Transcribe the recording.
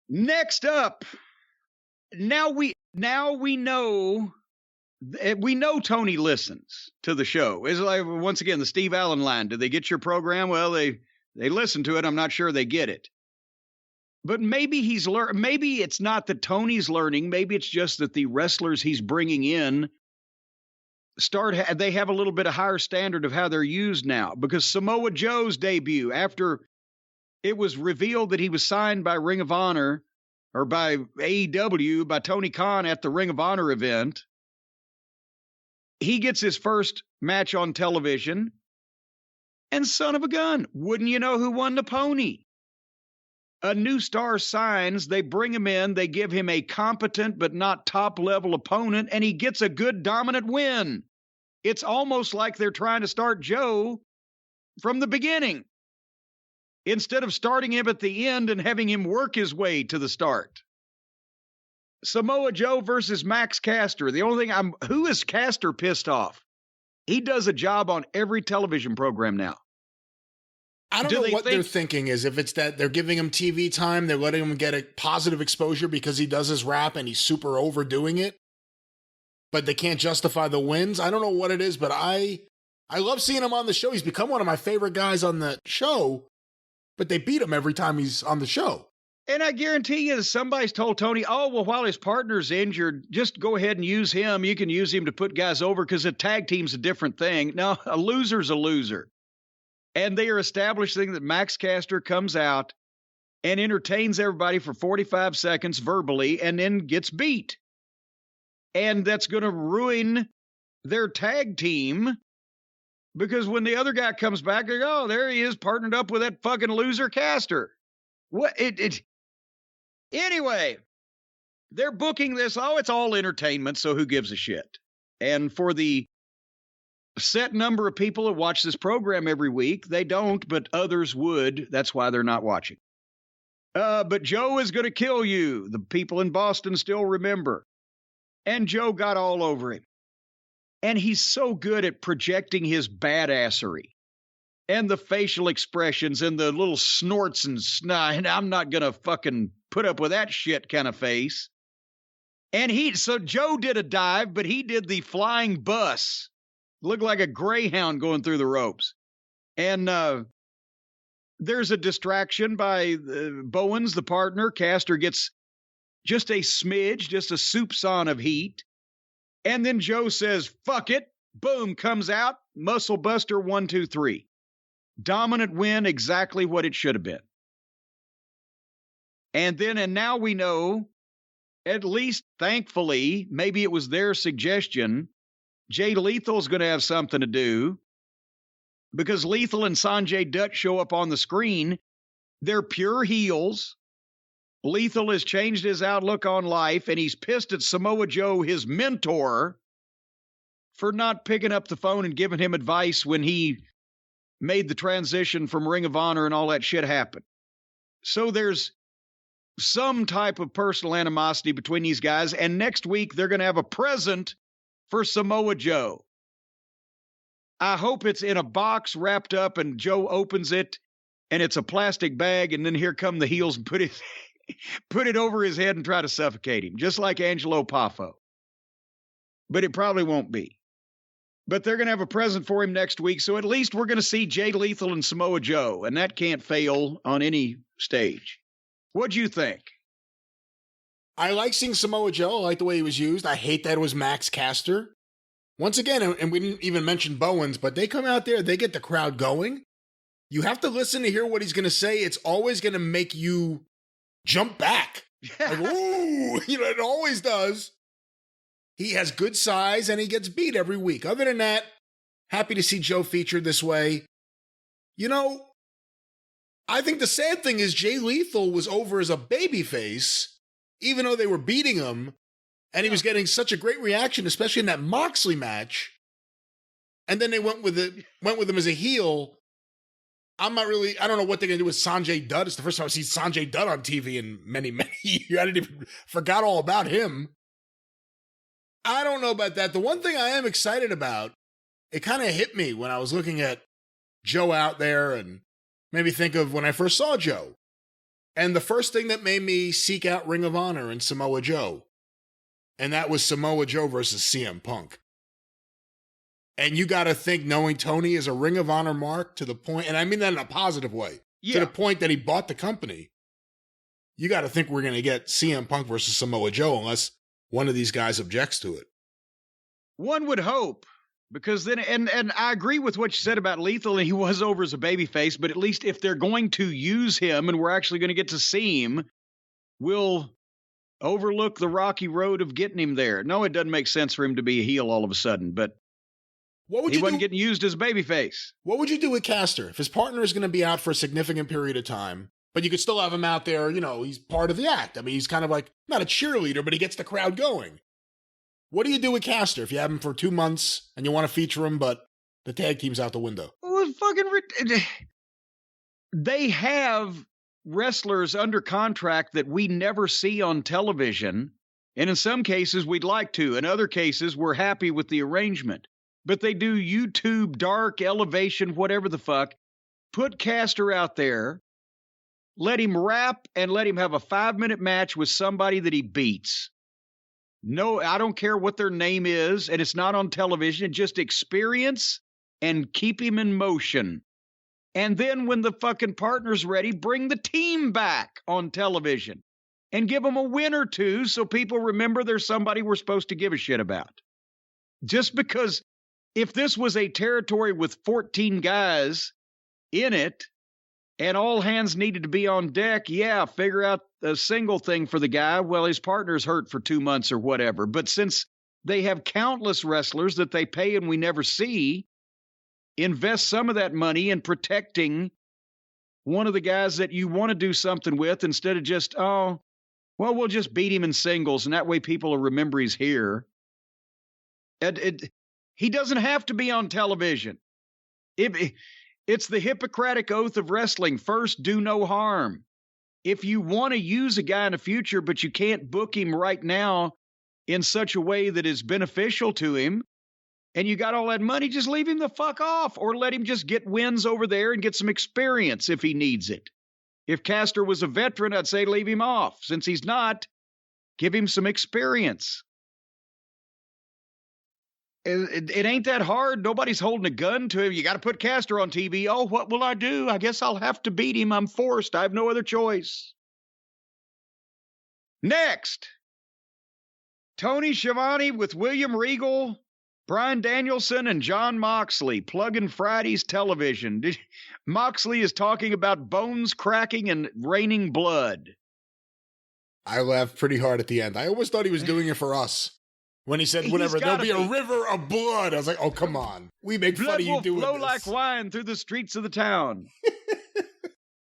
Next up, now we know Tony listens to the show. It's like, once again, the Steve Allen line. Did they get your program? Well, they listen to it. I'm not sure they get it. But maybe maybe it's not that Tony's learning. Maybe it's just that the wrestlers he's bringing in they have a little bit of higher standard of how they're used now. Because Samoa Joe's debut, after it was revealed that he was signed by Ring of Honor or by AEW, by Tony Khan at the Ring of Honor event, he gets his first match on television, and son of a gun, wouldn't you know who won the pony? A new star signs, they bring him in, they give him a competent but not top-level opponent, and he gets a good dominant win. It's almost like they're trying to start Joe from the beginning, instead of starting him at the end and having him work his way to the start. Samoa Joe versus Max Caster. The only thing who is Caster pissed off? He does a job on every television program now. I don't know what they're thinking is if it's that they're giving him TV time, they're letting him get a positive exposure because he does his rap and he's super overdoing it, but they can't justify the wins. I don't know what it is, but I love seeing him on the show. He's become one of my favorite guys on the show, but they beat him every time he's on the show. And I guarantee you somebody's told Tony, oh, well, while his partner's injured, just go ahead and use him. You can use him to put guys over because a tag team's a different thing. No, a loser's a loser. And they are establishing that Max Caster comes out and entertains everybody for 45 seconds verbally and then gets beat. And that's going to ruin their tag team because when the other guy comes back, they go, oh, there he is partnered up with that fucking loser Caster. What Anyway, they're booking this. Oh, it's all entertainment, so who gives a shit? And for the set number of people that watch this program every week, they don't, but others would. That's why they're not watching. But Joe is going to kill you. The people in Boston still remember. And Joe got all over him. And he's so good at projecting his badassery and the facial expressions and the little snorts and and I'm not going to fucking put up with that shit kind of face. And so Joe did a dive, but he did the flying bus. Looked like a greyhound going through the ropes. And there's a distraction by Bowens, the partner. Caster gets just a smidge, just a soupçon of heat. And then Joe says, fuck it. Boom, comes out. Muscle buster, 1, 2, 3. Dominant win, exactly what it should have been. And now we know, at least thankfully, maybe it was their suggestion, Jay Lethal's going to have something to do because Lethal and Sanjay Dutt show up on the screen. They're pure heels. Lethal has changed his outlook on life, and he's pissed at Samoa Joe, his mentor, for not picking up the phone and giving him advice when he made the transition from Ring of Honor and all that shit happen. So there's some type of personal animosity between these guys, and next week they're going to have a present for Samoa Joe. I hope it's in a box wrapped up and Joe opens it and it's a plastic bag, and then here come the heels and put it over his head and try to suffocate him, just like Angelo Poffo. But it probably won't be. But they're going to have a present for him next week, so at least we're going to see Jay Lethal and Samoa Joe, and that can't fail on any stage. What'd you think? I like seeing Samoa Joe. I like the way he was used. I hate that it was Max Caster. Once again, and we didn't even mention Bowens, but they come out there, they get the crowd going. You have to listen to hear what he's going to say. It's always going to make you jump back. Like, ooh, it always does. He has good size, and he gets beat every week. Other than that, happy to see Joe featured this way. I think the sad thing is Jay Lethal was over as a babyface, even though they were beating him, and he was getting such a great reaction, especially in that Moxley match. And then they went with him as a heel. I don't know what they're going to do with Sanjay Dutt. It's the first time I've seen Sanjay Dutt on TV in many, many years. I forgot all about him. I don't know about that. The one thing I am excited about, it kind of hit me when I was looking at Joe out there and made me think of when I first saw Joe. And the first thing that made me seek out Ring of Honor and Samoa Joe, and that was Samoa Joe versus CM Punk. And you got to think, knowing Tony is a Ring of Honor mark to the point, and I mean that in a positive way, to the point that he bought the company, you got to think we're going to get CM Punk versus Samoa Joe unless one of these guys objects to it. One would hope, because then, and I agree with what you said about Lethal, and he was over as a babyface, but at least if they're going to use him and we're actually going to get to see him, we'll overlook the rocky road of getting him there. No, it doesn't make sense for him to be a heel all of a sudden, but he wasn't getting used as a babyface. What would you do with Caster if his partner is going to be out for a significant period of time, but you could still have him out there? You know, he's part of the act. I mean, he's kind of like, not a cheerleader, but he gets the crowd going. What do you do with Caster if you have him for 2 months and you want to feature him, but the tag team's out the window? Well, they have wrestlers under contract that we never see on television, and in some cases we'd like to. In other cases, we're happy with the arrangement. But they do YouTube, dark, elevation, whatever the fuck. Put Caster out there, let him rap, and let him have a 5-minute match with somebody that he beats. No, I don't care what their name is, and it's not on television. Just experience and keep him in motion. And then when the fucking partner's ready, bring the team back on television and give them a win or two so people remember there's somebody we're supposed to give a shit about. Just because if this was a territory with 14 guys in it and all hands needed to be on deck, yeah, figure out a single thing for the guy. Well, his partner's hurt for 2 months or whatever. But since they have countless wrestlers that they pay and we never see, invest some of that money in protecting one of the guys that you want to do something with instead of just, oh, well, we'll just beat him in singles, and that way people will remember he's here. He doesn't have to be on television. It's the Hippocratic Oath of wrestling. First, do no harm. If you want to use a guy in the future, but you can't book him right now in such a way that is beneficial to him, and you got all that money, just leave him the fuck off, or let him just get wins over there and get some experience if he needs it. If Caster was a veteran, I'd say leave him off. Since he's not, give him some experience. It ain't that hard. Nobody's holding a gun to him. You got to put Caster on TV. Oh, what will I do? I guess I'll have to beat him. I'm forced. I have no other choice. Next, Tony Schiavone with William Regal, Bryan Danielson, and Jon Moxley plugging Friday's television. Moxley is talking about bones cracking and raining blood. I laughed pretty hard at the end. I always thought he was doing it for us. When he said, whatever, there'll be a river of blood. I was like, oh, come on. We make fun of you doing this. Blood will flow like wine through the streets of the town.